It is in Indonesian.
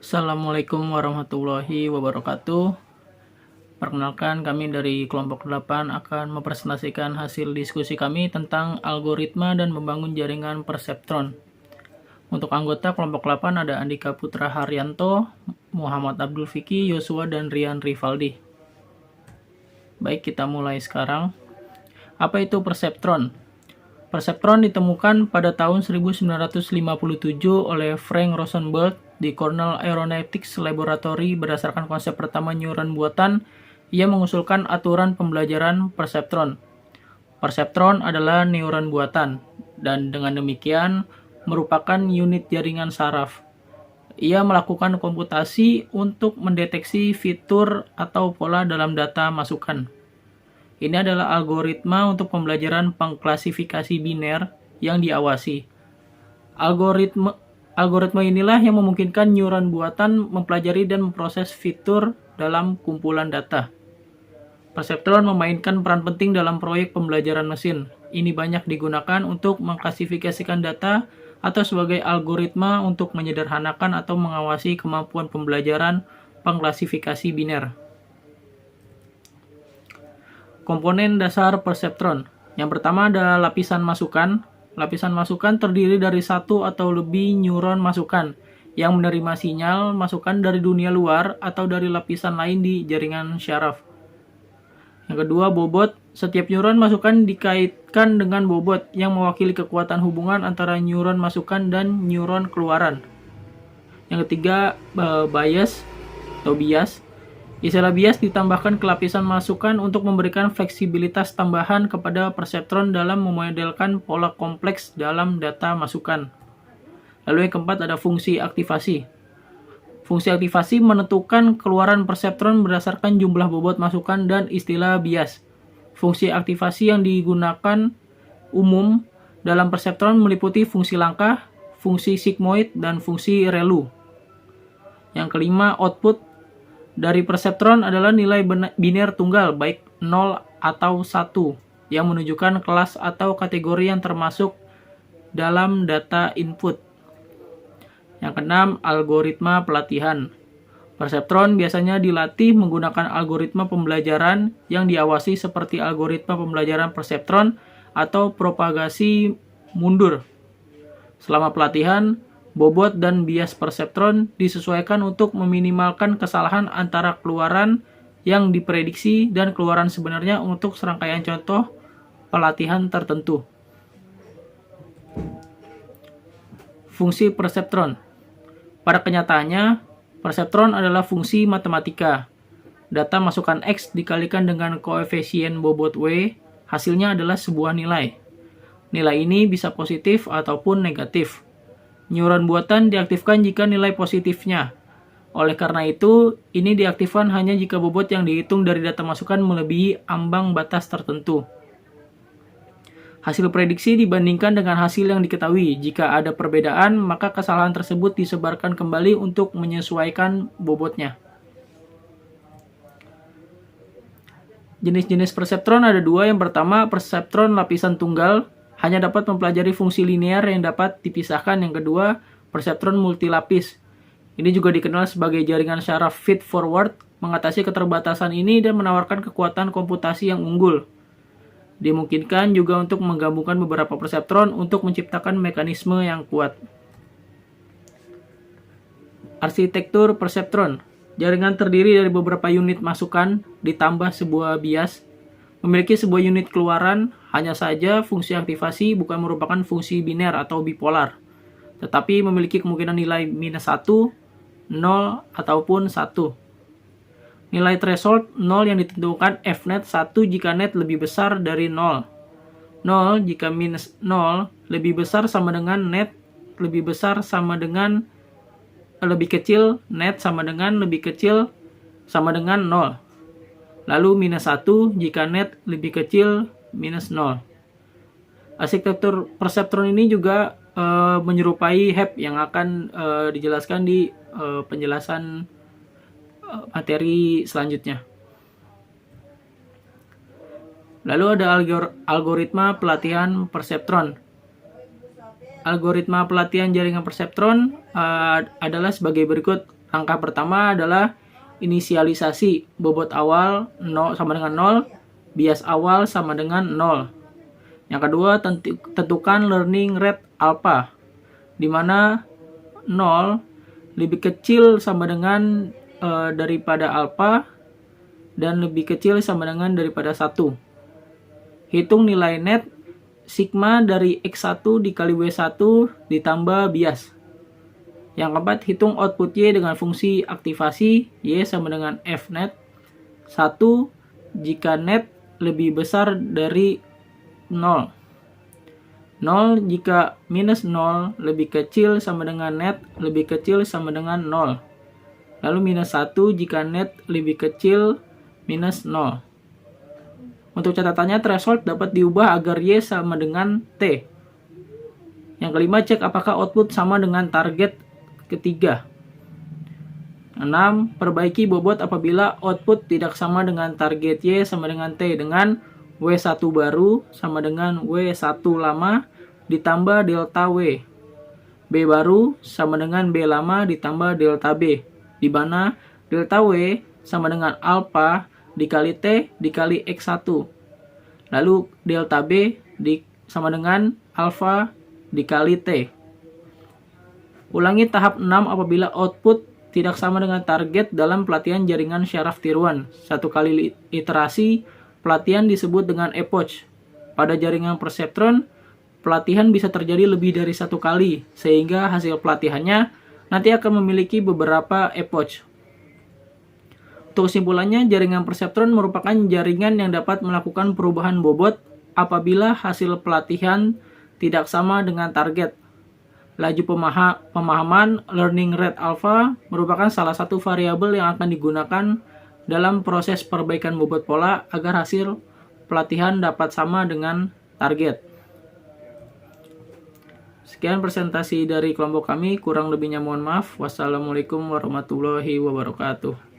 Assalamualaikum warahmatullahi wabarakatuh. Perkenalkan, kami dari kelompok 8 akan mempresentasikan hasil diskusi kami tentang algoritma dan membangun jaringan perseptron. Untuk anggota kelompok 8 ada Andika Putra Haryanto, Muhammad Abdul Fiki, Yosua, dan Rian Rivaldi. Baik, kita mulai sekarang. Apa itu perseptron? Perseptron ditemukan pada tahun 1957 oleh Frank Rosenberg di Cornell Aeronautics Laboratory berdasarkan konsep pertama neuron buatan. Ia mengusulkan aturan pembelajaran perseptron. Perseptron adalah neuron buatan, dan dengan demikian merupakan unit jaringan saraf. Ia melakukan komputasi untuk mendeteksi fitur atau pola dalam data masukan. Ini adalah algoritma untuk pembelajaran pengklasifikasi biner yang diawasi. Algoritma inilah yang memungkinkan neuron buatan mempelajari dan memproses fitur dalam kumpulan data. Perseptron memainkan peran penting dalam proyek pembelajaran mesin. Ini banyak digunakan untuk mengklasifikasikan data atau sebagai algoritma untuk menyederhanakan atau mengawasi kemampuan pembelajaran pengklasifikasi biner. Komponen dasar perseptron. Yang pertama ada lapisan masukan. Lapisan masukan terdiri dari satu atau lebih neuron masukan yang menerima sinyal masukan dari dunia luar atau dari lapisan lain di jaringan syaraf. Yang kedua, bobot. Setiap neuron masukan dikaitkan dengan bobot yang mewakili kekuatan hubungan antara neuron masukan dan neuron keluaran. Yang ketiga, bias atau bias. Istilah bias ditambahkan ke lapisan masukan untuk memberikan fleksibilitas tambahan kepada perseptron dalam memodelkan pola kompleks dalam data masukan. Lalu yang keempat ada fungsi aktivasi. Fungsi aktivasi menentukan keluaran perseptron berdasarkan jumlah bobot masukan dan istilah bias. Fungsi aktivasi yang digunakan umum dalam perseptron meliputi fungsi langkah, fungsi sigmoid, dan fungsi ReLU. Yang kelima, output dari perseptron adalah nilai biner tunggal, baik 0 atau 1, yang menunjukkan kelas atau kategori yang termasuk dalam data input. Yang keenam, algoritma pelatihan. Perseptron biasanya dilatih menggunakan algoritma pembelajaran yang diawasi seperti algoritma pembelajaran perseptron atau propagasi mundur. Selama pelatihan, bobot dan bias perseptron disesuaikan untuk meminimalkan kesalahan antara keluaran yang diprediksi dan keluaran sebenarnya untuk serangkaian contoh pelatihan tertentu. Fungsi perseptron. Pada kenyataannya, perseptron adalah fungsi matematika. Data masukan X dikalikan dengan koefisien bobot W, hasilnya adalah sebuah nilai. Nilai ini bisa positif ataupun negatif. Neuron buatan diaktifkan jika nilai positifnya. Oleh karena itu, ini diaktifkan hanya jika bobot yang dihitung dari data masukan melebihi ambang batas tertentu. Hasil prediksi dibandingkan dengan hasil yang diketahui. Jika ada perbedaan, maka kesalahan tersebut disebarkan kembali untuk menyesuaikan bobotnya. Jenis-jenis perseptron ada dua. Yang pertama, perseptron lapisan tunggal, hanya dapat mempelajari fungsi linear yang dapat dipisahkan. Yang kedua, perseptron multilapis. Ini juga dikenal sebagai jaringan syaraf feed-forward, mengatasi keterbatasan ini dan menawarkan kekuatan komputasi yang unggul. Dimungkinkan juga untuk menggabungkan beberapa perseptron untuk menciptakan mekanisme yang kuat. Arsitektur perseptron. Jaringan terdiri dari beberapa unit masukan ditambah sebuah bias. Memiliki sebuah unit keluaran, hanya saja fungsi aktivasi bukan merupakan fungsi biner atau bipolar, tetapi memiliki kemungkinan nilai -1, 0, ataupun 1. Nilai threshold 0 yang ditentukan Fnet 1 jika net lebih besar dari 0. 0 jika minus 0 lebih besar sama dengan net lebih besar sama dengan lebih kecil, net sama dengan lebih kecil sama dengan 0. Lalu minus 1 jika net lebih kecil minus 0. Arsitektur perseptron ini juga menyerupai HEP yang akan dijelaskan di penjelasan materi selanjutnya. Lalu ada algoritma pelatihan perseptron. Algoritma pelatihan jaringan perseptron adalah sebagai berikut. Langkah pertama adalah inisialisasi. Bobot awal 0 sama dengan 0, bias awal sama dengan 0. Yang kedua, tentukan learning rate alpha, di mana 0 lebih kecil sama dengan daripada alpha dan lebih kecil sama dengan daripada 1. Hitung nilai net sigma dari X1 dikali W1 ditambah bias. Yang keempat, hitung output Y dengan fungsi aktivasi Y sama dengan F net 1 jika net lebih besar dari 0. 0 jika minus 0 lebih kecil sama dengan net lebih kecil sama dengan 0. Lalu minus 1 jika net lebih kecil minus 0. Untuk catatannya, threshold dapat diubah agar Y sama dengan T. Yang kelima, cek apakah output sama dengan target ketiga. 6. Perbaiki bobot apabila output tidak sama dengan target Y sama dengan T dengan W1 baru sama dengan W1 lama ditambah delta W. B baru sama dengan B lama ditambah delta B, di mana delta W sama dengan alpha dikali T dikali X1. Lalu delta B sama dengan alpha dikali T. Ulangi tahap 6 apabila output tidak sama dengan target dalam pelatihan jaringan syaraf tiruan. Satu kali iterasi pelatihan disebut dengan epoch. Pada jaringan perseptron, pelatihan bisa terjadi lebih dari satu kali, sehingga hasil pelatihannya nanti akan memiliki beberapa epoch. Untuk kesimpulannya, jaringan perseptron merupakan jaringan yang dapat melakukan perubahan bobot apabila hasil pelatihan tidak sama dengan target. Laju pemahaman learning rate alpha merupakan salah satu variabel yang akan digunakan dalam proses perbaikan bobot pola agar hasil pelatihan dapat sama dengan target. Sekian presentasi dari kelompok kami, kurang lebihnya mohon maaf. Wassalamualaikum warahmatullahi wabarakatuh.